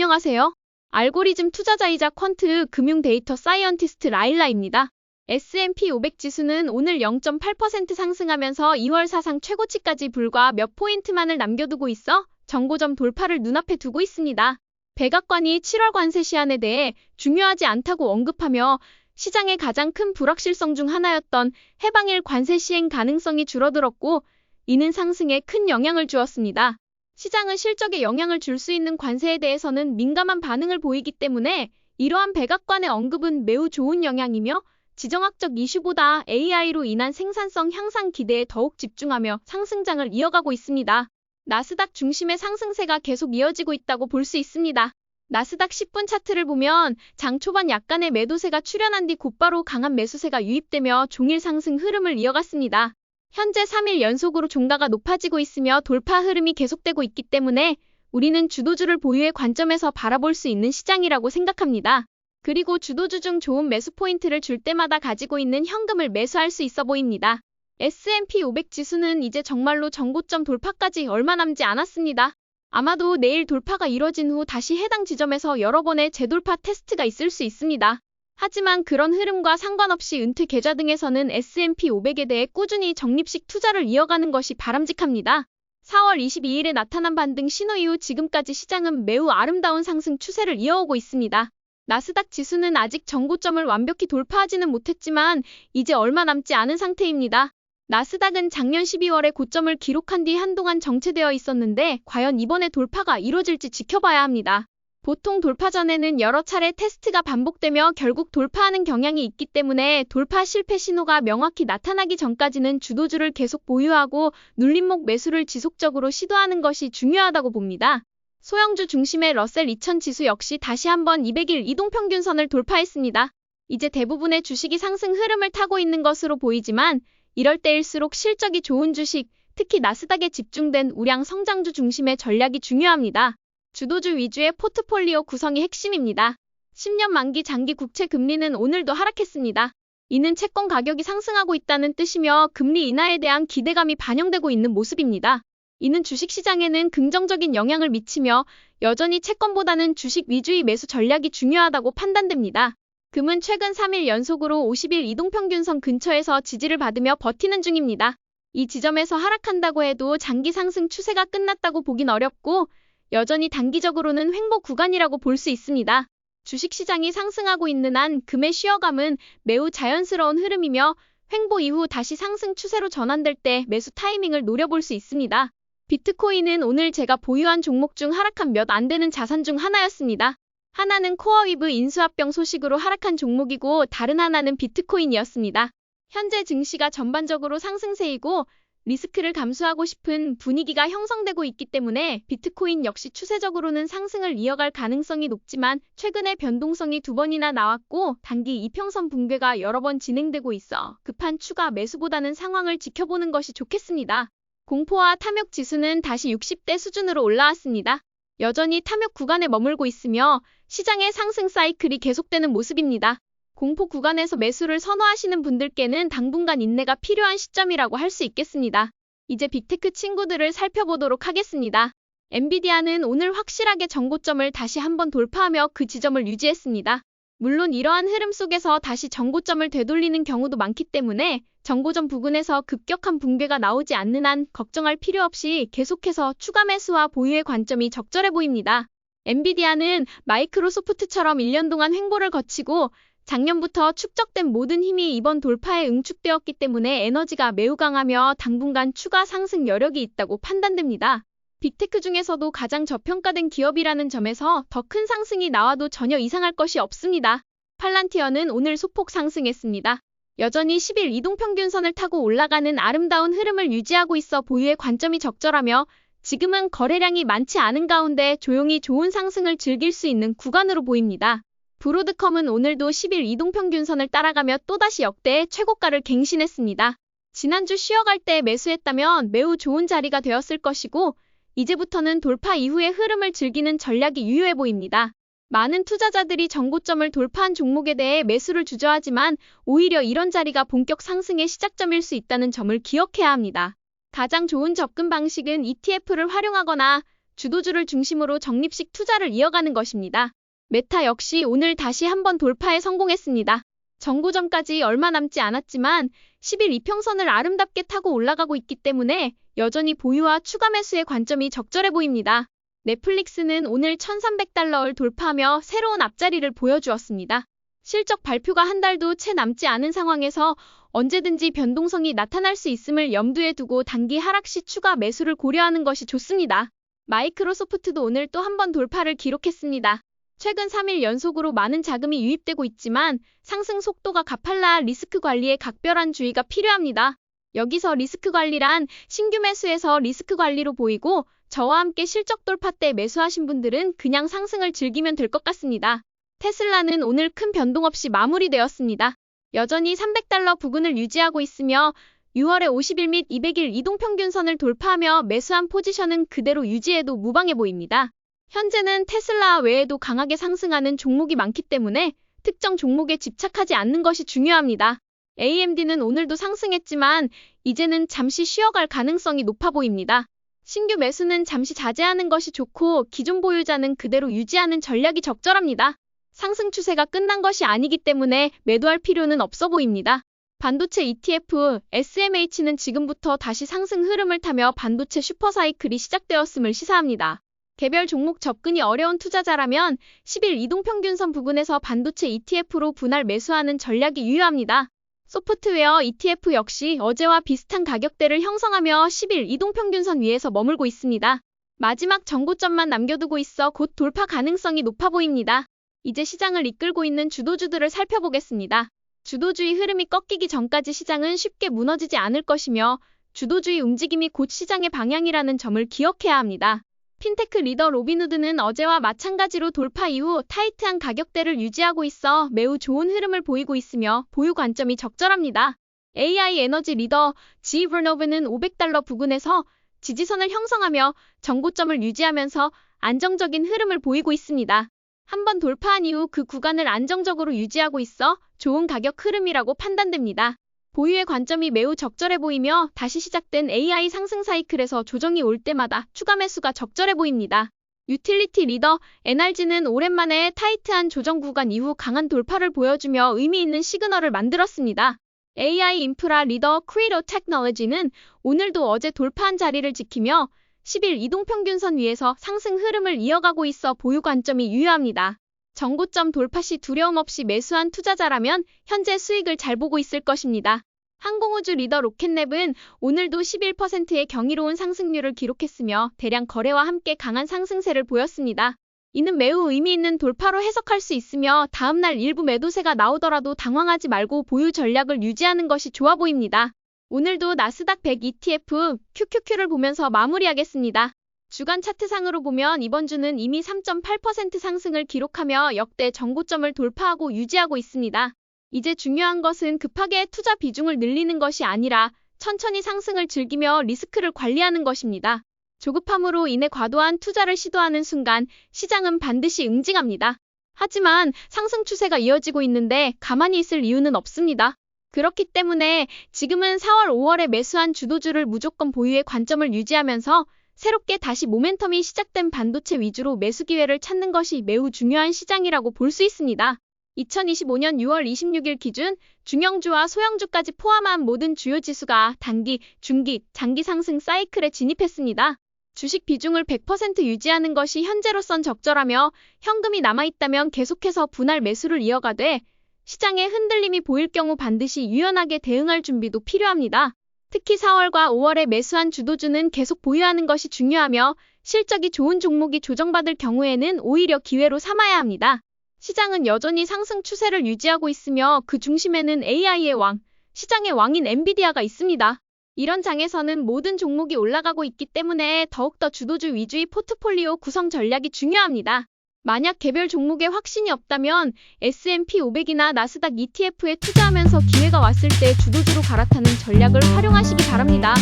안녕하세요. 알고리즘 투자자이자 퀀트 금융 데이터 사이언티스트 라일라입니다. S&P 500 지수는 오늘 0.8% 상승하면서 2월 사상 최고치까지 불과 몇 포인트만을 남겨두고 있어 정고점 돌파를 눈앞에 두고 있습니다. 백악관이 7월 관세 시한에 대해 중요하지 않다고 언급하며 시장의 가장 큰 불확실성 중 하나였던 해방일 관세 시행 가능성이 줄어들었고 이는 상승에 큰 영향을 주었습니다. 시장은 실적에 영향을 줄 수 있는 관세에 대해서는 민감한 반응을 보이기 때문에 이러한 백악관의 언급은 매우 좋은 영향이며 지정학적 이슈보다 AI로 인한 생산성 향상 기대에 더욱 집중하며 상승장을 이어가고 있습니다. 나스닥 중심의 상승세가 계속 이어지고 있다고 볼 수 있습니다. 나스닥 10분 차트를 보면 장 초반 약간의 매도세가 출현한 뒤 곧바로 강한 매수세가 유입되며 종일 상승 흐름을 이어갔습니다. 현재 3일 연속으로 종가가 높아지고 있으며 돌파 흐름이 계속되고 있기 때문에 우리는 주도주를 보유의 관점에서 바라볼 수 있는 시장이라고 생각합니다. 그리고 주도주 중 좋은 매수 포인트를 줄 때마다 가지고 있는 현금을 매수할 수 있어 보입니다. S&P 500 지수는 이제 정말로 정고점 돌파까지 얼마 남지 않았습니다. 아마도 내일 돌파가 이뤄진 후 다시 해당 지점에서 여러 번의 재돌파 테스트가 있을 수 있습니다. 하지만 그런 흐름과 상관없이 은퇴 계좌 등에서는 S&P 500에 대해 꾸준히 적립식 투자를 이어가는 것이 바람직합니다. 4월 22일에 나타난 반등 신호 이후 지금까지 시장은 매우 아름다운 상승 추세를 이어오고 있습니다. 나스닥 지수는 아직 정고점을 완벽히 돌파하지는 못했지만 이제 얼마 남지 않은 상태입니다. 나스닥은 작년 12월에 고점을 기록한 뒤 한동안 정체되어 있었는데 과연 이번에 돌파가 이뤄질지 지켜봐야 합니다. 보통 돌파 전에는 여러 차례 테스트가 반복되며 결국 돌파하는 경향이 있기 때문에 돌파 실패 신호가 명확히 나타나기 전까지는 주도주를 계속 보유하고 눌림목 매수를 지속적으로 시도하는 것이 중요하다고 봅니다. 소형주 중심의 러셀 2000 지수 역시 다시 한번 200일 이동평균선을 돌파했습니다. 이제 대부분의 주식이 상승 흐름을 타고 있는 것으로 보이지만 이럴 때일수록 실적이 좋은 주식, 특히 나스닥에 집중된 우량 성장주 중심의 전략이 중요합니다. 주도주 위주의 포트폴리오 구성이 핵심입니다. 10년 만기 장기 국채 금리는 오늘도 하락했습니다. 이는 채권 가격이 상승하고 있다는 뜻이며 금리 인하에 대한 기대감이 반영되고 있는 모습입니다. 이는 주식시장에는 긍정적인 영향을 미치며 여전히 채권보다는 주식 위주의 매수 전략이 중요하다고 판단됩니다. 금은 최근 3일 연속으로 50일 이동평균선 근처에서 지지를 받으며 버티는 중입니다. 이 지점에서 하락한다고 해도 장기 상승 추세가 끝났다고 보긴 어렵고 여전히 단기적으로는 횡보 구간이라고 볼 수 있습니다. 주식시장이 상승하고 있는 한 금의 쉬어감은 매우 자연스러운 흐름이며 횡보 이후 다시 상승 추세로 전환될 때 매수 타이밍을 노려볼 수 있습니다. 비트코인은 오늘 제가 보유한 종목 중 하락한 몇 안 되는 자산 중 하나였습니다. 하나는 코어위브 인수합병 소식으로 하락한 종목이고 다른 하나는 비트코인이었습니다. 현재 증시가 전반적으로 상승세이고 리스크를 감수하고 싶은 분위기가 형성되고 있기 때문에 비트코인 역시 추세적으로는 상승을 이어갈 가능성이 높지만 최근에 변동성이 2번이나 나왔고 단기 이평선 붕괴가 여러 번 진행되고 있어 급한 추가 매수보다는 상황을 지켜보는 것이 좋겠습니다. 공포와 탐욕 지수는 다시 60대 수준으로 올라왔습니다. 여전히 탐욕 구간에 머물고 있으며 시장의 상승 사이클이 계속되는 모습입니다. 공포 구간에서 매수를 선호하시는 분들께는 당분간 인내가 필요한 시점이라고 할 수 있겠습니다. 이제 빅테크 친구들을 살펴보도록 하겠습니다. 엔비디아는 오늘 확실하게 정고점을 다시 한번 돌파하며 그 지점을 유지했습니다. 물론 이러한 흐름 속에서 다시 정고점을 되돌리는 경우도 많기 때문에 정고점 부근에서 급격한 붕괴가 나오지 않는 한 걱정할 필요 없이 계속해서 추가 매수와 보유의 관점이 적절해 보입니다. 엔비디아는 마이크로소프트처럼 1년 동안 횡보를 거치고 작년부터 축적된 모든 힘이 이번 돌파에 응축되었기 때문에 에너지가 매우 강하며 당분간 추가 상승 여력이 있다고 판단됩니다. 빅테크 중에서도 가장 저평가된 기업이라는 점에서 더 큰 상승이 나와도 전혀 이상할 것이 없습니다. 팔란티어는 오늘 소폭 상승했습니다. 여전히 10일 이동평균선을 타고 올라가는 아름다운 흐름을 유지하고 있어 보유의 관점이 적절하며 지금은 거래량이 많지 않은 가운데 조용히 좋은 상승을 즐길 수 있는 구간으로 보입니다. 브로드컴은 오늘도 10일 이동평균선을 따라가며 또다시 역대의 최고가를 갱신했습니다. 지난주 쉬어갈 때 매수했다면 매우 좋은 자리가 되었을 것이고 이제부터는 돌파 이후의 흐름을 즐기는 전략이 유효해 보입니다. 많은 투자자들이 정고점을 돌파한 종목에 대해 매수를 주저하지만 오히려 이런 자리가 본격 상승의 시작점일 수 있다는 점을 기억해야 합니다. 가장 좋은 접근 방식은 ETF를 활용하거나 주도주를 중심으로 적립식 투자를 이어가는 것입니다. 메타 역시 오늘 다시 한번 돌파에 성공했습니다. 정고점까지 얼마 남지 않았지만 10일 이평선을 아름답게 타고 올라가고 있기 때문에 여전히 보유와 추가 매수의 관점이 적절해 보입니다. 넷플릭스는 오늘 $1,300를 돌파하며 새로운 앞자리를 보여주었습니다. 실적 발표가 한 달도 채 남지 않은 상황에서 언제든지 변동성이 나타날 수 있음을 염두에 두고 단기 하락 시 추가 매수를 고려하는 것이 좋습니다. 마이크로소프트도 오늘 또 한 번 돌파를 기록했습니다. 최근 3일 연속으로 많은 자금이 유입되고 있지만 상승 속도가 가팔라 리스크 관리에 각별한 주의가 필요합니다. 여기서 리스크 관리란 신규 매수에서 리스크 관리로 보이고 저와 함께 실적 돌파 때 매수하신 분들은 그냥 상승을 즐기면 될 것 같습니다. 테슬라는 오늘 큰 변동 없이 마무리되었습니다. 여전히 $300 부근을 유지하고 있으며 6월에 50일 및 200일 이동평균선을 돌파하며 매수한 포지션은 그대로 유지해도 무방해 보입니다. 현재는 테슬라 외에도 강하게 상승하는 종목이 많기 때문에 특정 종목에 집착하지 않는 것이 중요합니다. AMD는 오늘도 상승했지만 이제는 잠시 쉬어갈 가능성이 높아 보입니다. 신규 매수는 잠시 자제하는 것이 좋고 기존 보유자는 그대로 유지하는 전략이 적절합니다. 상승 추세가 끝난 것이 아니기 때문에 매도할 필요는 없어 보입니다. 반도체 ETF, SMH는 지금부터 다시 상승 흐름을 타며 반도체 슈퍼사이클이 시작되었음을 시사합니다. 개별 종목 접근이 어려운 투자자라면 10일 이동평균선 부근에서 반도체 ETF로 분할 매수하는 전략이 유효합니다. 소프트웨어 ETF 역시 어제와 비슷한 가격대를 형성하며 10일 이동평균선 위에서 머물고 있습니다. 마지막 정고점만 남겨두고 있어 곧 돌파 가능성이 높아 보입니다. 이제 시장을 이끌고 있는 주도주들을 살펴보겠습니다. 주도주의 흐름이 꺾이기 전까지 시장은 쉽게 무너지지 않을 것이며 주도주의 움직임이 곧 시장의 방향이라는 점을 기억해야 합니다. 핀테크 리더 로빈후드는 어제와 마찬가지로 돌파 이후 타이트한 가격대를 유지하고 있어 매우 좋은 흐름을 보이고 있으며 보유 관점이 적절합니다. AI 에너지 리더 G 버노브는 $500 부근에서 지지선을 형성하며 정고점을 유지하면서 안정적인 흐름을 보이고 있습니다. 한번 돌파한 이후 그 구간을 안정적으로 유지하고 있어 좋은 가격 흐름이라고 판단됩니다. 보유의 관점이 매우 적절해 보이며 다시 시작된 AI 상승 사이클에서 조정이 올 때마다 추가 매수가 적절해 보입니다. 유틸리티 리더 NRG는 오랜만에 타이트한 조정 구간 이후 강한 돌파를 보여주며 의미 있는 시그널을 만들었습니다. AI 인프라 리더 크리로 테크놀로지는 오늘도 어제 돌파한 자리를 지키며 10일 이동평균선 위에서 상승 흐름을 이어가고 있어 보유 관점이 유효합니다. 정고점 돌파 시 두려움 없이 매수한 투자자라면 현재 수익을 잘 보고 있을 것입니다. 항공우주 리더 로켓랩은 오늘도 11%의 경이로운 상승률을 기록했으며 대량 거래와 함께 강한 상승세를 보였습니다. 이는 매우 의미 있는 돌파로 해석할 수 있으며 다음날 일부 매도세가 나오더라도 당황하지 말고 보유 전략을 유지하는 것이 좋아 보입니다. 오늘도 나스닥 100 ETF QQQ를 보면서 마무리하겠습니다. 주간 차트상으로 보면 이번 주는 이미 3.8% 상승을 기록하며 역대 정고점을 돌파하고 유지하고 있습니다. 이제 중요한 것은 급하게 투자 비중을 늘리는 것이 아니라 천천히 상승을 즐기며 리스크를 관리하는 것입니다. 조급함으로 인해 과도한 투자를 시도하는 순간 시장은 반드시 응징합니다. 하지만 상승 추세가 이어지고 있는데 가만히 있을 이유는 없습니다. 그렇기 때문에 지금은 4월, 5월에 매수한 주도주를 무조건 보유의 관점을 유지하면서 새롭게 다시 모멘텀이 시작된 반도체 위주로 매수 기회를 찾는 것이 매우 중요한 시장이라고 볼 수 있습니다. 2025년 6월 26일 기준 중형주와 소형주까지 포함한 모든 주요 지수가 단기, 중기, 장기 상승 사이클에 진입했습니다. 주식 비중을 100% 유지하는 것이 현재로선 적절하며 현금이 남아있다면 계속해서 분할 매수를 이어가되 시장에 흔들림이 보일 경우 반드시 유연하게 대응할 준비도 필요합니다. 특히 4월과 5월에 매수한 주도주는 계속 보유하는 것이 중요하며 실적이 좋은 종목이 조정받을 경우에는 오히려 기회로 삼아야 합니다. 시장은 여전히 상승 추세를 유지하고 있으며 그 중심에는 AI의 왕, 시장의 왕인 엔비디아가 있습니다. 이런 장에서는 모든 종목이 올라가고 있기 때문에 더욱더 주도주 위주의 포트폴리오 구성 전략이 중요합니다. 만약 개별 종목에 확신이 없다면 S&P 500이나 나스닥 ETF에 투자하면서 기회가 왔을 때 주도주로 갈아타는 전략을 활용하시기 바랍니다.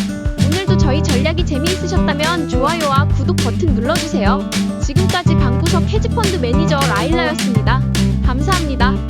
오늘도 저희 전략이 재미있으셨다면 좋아요와 구독 버튼 눌러주세요. 지금까지 방구석 헤지펀드 매니저 라일라였습니다. 감사합니다.